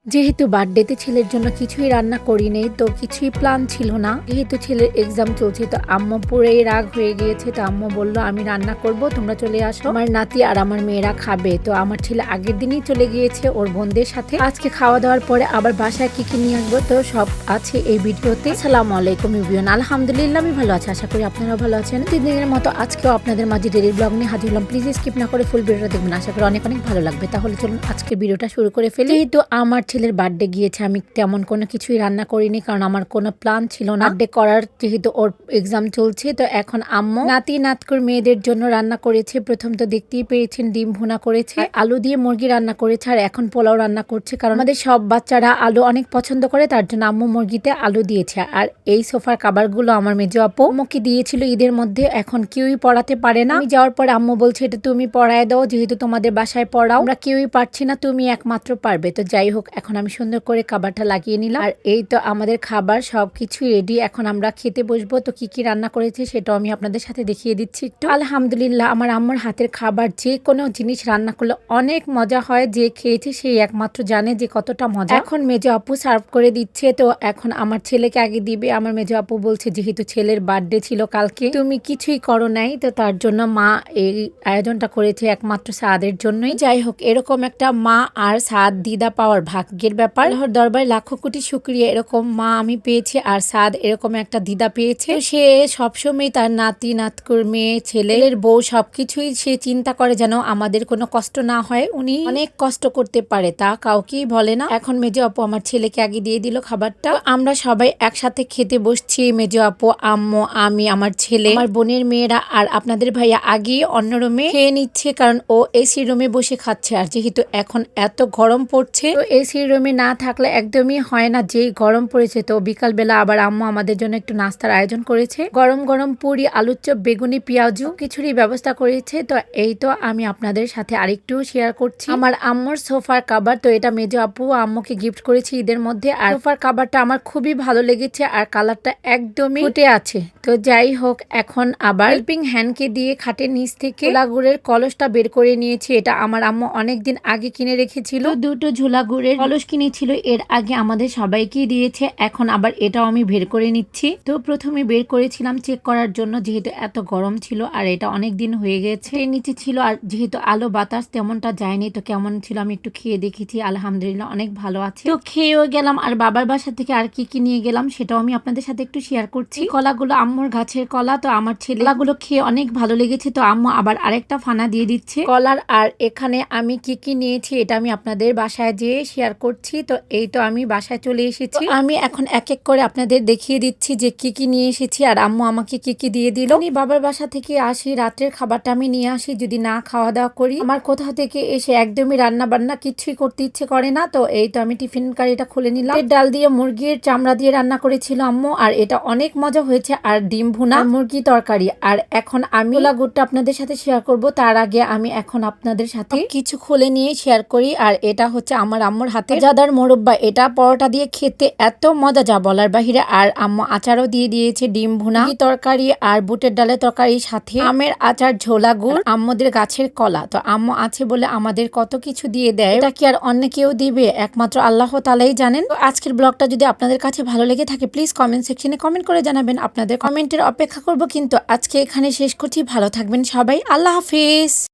যেহেতু বার্থডেতে ছেলের জন্য কিছুই রান্না করিনি, তো কিছুই প্ল্যান ছিল না। যেহেতু ছেলের এক্সাম চলছে, তো আম্মু পুরোই রাগ হয়ে গিয়েছে। তো আম্মু বলল আমি রান্না করব, তোমরা চলে আসো, আমার নাতি আর আমার মেয়েরা খাবে। তো আমার ছেলে আগের দিনই চলে গিয়েছে ওর বোনদের সাথে। আজকে খাওয়া দাওয়ার পরে আবার বাসায় কি কি নিয়ে আসবো, তো সব আছে এই ভিডিওতে। আসসালামু আলাইকুম এভরিওয়ান, আলহামদুলিল্লাহ আমি ভালো আছি, আশা করি আপনারা ভালো আছেন। দিনের মতো আজকেও আপনাদের মাঝে ডেইলি ব্লগ নিয়ে হাজির হলাম। প্লিজ স্কিপ না করে ফুল ভিডিওটা দেখবেন, আশা করি অনেক অনেক ভালো লাগবে। তাহলে চলুন আজকে ভিডিওটা শুরু করে ফেলি। যেহেতু আমার ছেলের বার্থডে গিয়েছে, আমি তেমন কোনো কিছুই রান্না করিনি, কারণ আমার কোনো প্ল্যান ছিল না বার্থডে করার। যেহেতু ওর এক্সাম চলছে, তো এখন আম্মু নাতি নাতকুর মেয়েদের জন্য রান্না করেছে। প্রথম তো দেখতেই পেয়েছেন ডিম ভুনা করেছে, আলু দিয়ে মুরগি রান্না করেছে, আর এখন পোলাও রান্না করছে। কারণ আমাদের সব বাচ্চারা আলু অনেক পছন্দ করে, তার জন্য আম্মু মুরগিতে আলু দিয়েছে। আর এই সোফার কাভারগুলো আমার মেজো আপু আম্মুকে দিয়েছিল ঈদের মধ্যে, এখন কেউই পড়াতে পারে না। আমি যাওয়ার পরে আম্মু বলছে এটা তুমি পড়ায় দাও, যেহেতু তোমাদের বাসায় পড়াও, আমরা কেউই পারছি না, তুমি একমাত্র পারবে। তো যাই হোক, এখন আমি সুন্দর করে খাবারটা লাগিয়ে নিলাম। আর এই তো আমাদের খাবার সবকিছু রেডি, এখন আমরা খেতে বসবো। তো কি কি রান্না করেছে সেটাও আমি আপনাদের সাথে দেখিয়ে দিচ্ছি একটু। আলহামদুলিল্লাহ, আমার আম্মুর হাতের খাবার যে কোনো জিনিস রান্না করলে অনেক মজা হয়। যে খেয়েছে সেই একমাত্র জানে যে কতটা মজা। এখন মেজো আপু সার্ভ করে দিচ্ছে, তো এখন আমার ছেলেকে আগে দিবে। আমার মেজো আপু বলছে যেহেতু ছেলের বার্থডে ছিল কালকে, তুমি কিছুই করো নাই, তো তার জন্য মা এই আয়োজনটা করেছে একমাত্র সাদের জন্যই। যাই হোক, এরকম একটা মা আর সাদ দিদা পাওয়ার ভাগ্যের ব্যাপার। দরবারে লাখো কোটি শুকরিয়া, এরকম মা আমি পেয়েছি আর সাদ এরকম একটা দিদা পেয়েছে। সে সবসময় তার নাতি নাতকুর মেয়ে ছেলের বউ সবকিছুই সে চিন্তা করে যেন আমাদের কোনো কষ্ট না হয়। উনি অনেক কষ্ট করতে পারে, তা কাউকেই বলে না। এখন মেজো আপু আমার ছেলেকে আগে দিয়ে দিল খাবারটা। আমরা সবাই একসাথে খেতে বসছি, মেজো আপু, আম্মু, আমি, আমার ছেলে, আমার বোনের মেয়েরা, আর আপনাদের ভাইয়া আগেই অন্য রুমে খেয়ে নিচ্ছে, কারণ ও এসি রুমে বসে খাচ্ছে। আর যেহেতু এখন এত গরম পড়ছে, তো এসি রুমে না থাকলে একদমই হয় না, যেই গরম পড়েছে। তো বিকালবেলা আবার আম্মু আমাদের জন্য একটু নাস্তার আয়োজন করেছে, গরম গরম পুরি, আলুর চপ, বেগুনি, পেঁয়াজু কিছুরই ব্যবস্থা করেছে। তো এই তো আমি আপনাদের সাথে আরেকটু শেয়ার করছি আমার আম্মুর সোফার কাভার। তো এটা মেজো আপু আম্মুকে গিফট করেছি ঈদের মধ্যে, আর সোফার কাভারটা আমার খুবই ভালো লেগেছে, আর কালারটা একদমই ফুটে আছে। তো যাই হোক, এখন আবার হেল্পিং হ্যান্ডকে দিয়ে খাটের নিচ থেকে ঝোলা গুড়ের কলসটা বের করে নিয়েছি। এটা আমার আম্মু অনেকদিন আগে কিনে রেখেছিল, দুটো ঝোলা গুড়ের কলস কিনেছিল এর আগে, আমাদের সবাইকেই দিয়েছে। এখন আবার এটাও আমি বের করে নিচ্ছি। তো প্রথমে বের করেছিলাম চেক করার জন্য, যেহেতু এত গরম ছিল আর এটা অনেক দিন হয়ে গেছে এর নিচে ছিল, আর যেহেতু আলো বাতাস তেমনটা যায়নি। তো কেমন ছিল আমি একটু খেয়ে দেখেছি, আলহামদুলিল্লাহ অনেক ভালো আছে। তো খেয়েও গেলাম, আর বাবার বাসা থেকে আর কি কি নিয়ে গেলাম সেটাও আমি আপনাদের সাথে একটু শেয়ার করছি। কলাগুলো আম্মুর গাছের কলা, তো আমার ছেলে কলাগুলো খেয়ে অনেক ভালো লেগেছে, তো আম্মু আবার আরেকটা ফানা দিয়ে দিচ্ছে কলার। আর এখানে আমি কি কি নিয়েছি এটা আমি আপনাদের বাসায় যেয়ে শেয়ার করছি। তো এই তো আমি বাসায় চলে এসেছি, আমি এখন এক এক করে আপনাদের দেখিয়ে দিচ্ছি যে কি কি নিয়ে এসেছি আর আম্মু আমাকে কি কি দিয়ে দিল। আমি বাবার বাসা থেকে আসি, রাত্রের খাবারটা আমি নিয়ে আসি, যদি না খাওয়া দাওয়া করি আমার কোথাও থেকে এসে একদমই রান্না বান্না কিছুই করতে ইচ্ছে করে না। তো এই তো আমি টিফিন কারিটা খুলে নিলাম, ডাল দিয়ে মুরগির চামড়া দিয়ে রান্না করেছিল আম্মু, আর এটা অনেক মজা হয়েছে, আর ডিম ভুনা, মুরগি তরকারি। আর এখন আমি ছোলা গুড়টা আপনাদের সাথে শেয়ার করব, তার আগে আমি এখন আপনাদের সাথে কিছু খুলে নিয়ে শেয়ার করি। আর এটা হচ্ছে আমার আম্মুর হাতে জাদার মোরব্বা, এটা পরোটা দিয়ে খেতে এত মজা যা বলার বাহিরে। আর আম্মু আচারও দিয়ে দিয়েছে, ডিম ভুনা তরকারি আর বুটের ডালের তরকারির সাথে আমের আচার, ঝোলা গুড়, আম্মুদের গাছের কলা। তো আম্মু আছে বলে আমাদের কত কিছু দিয়ে দেয়, এটা কি আর অন্য কেউ দিবে, একমাত্র আল্লাহ তাআলাই জানেন। তো আজকের ব্লগটা যদি আপনাদের কাছে ভালো লেগে থাকে প্লিজ কমেন্ট সেকশনে কমেন্ট করে জানাবেন, আপনাদের কমেন্টের অপেক্ষা করব। কিন্তু আজকে এখানে শেষ করছি, ভালো থাকবেন সবাই, আল্লাহ হাফিজ।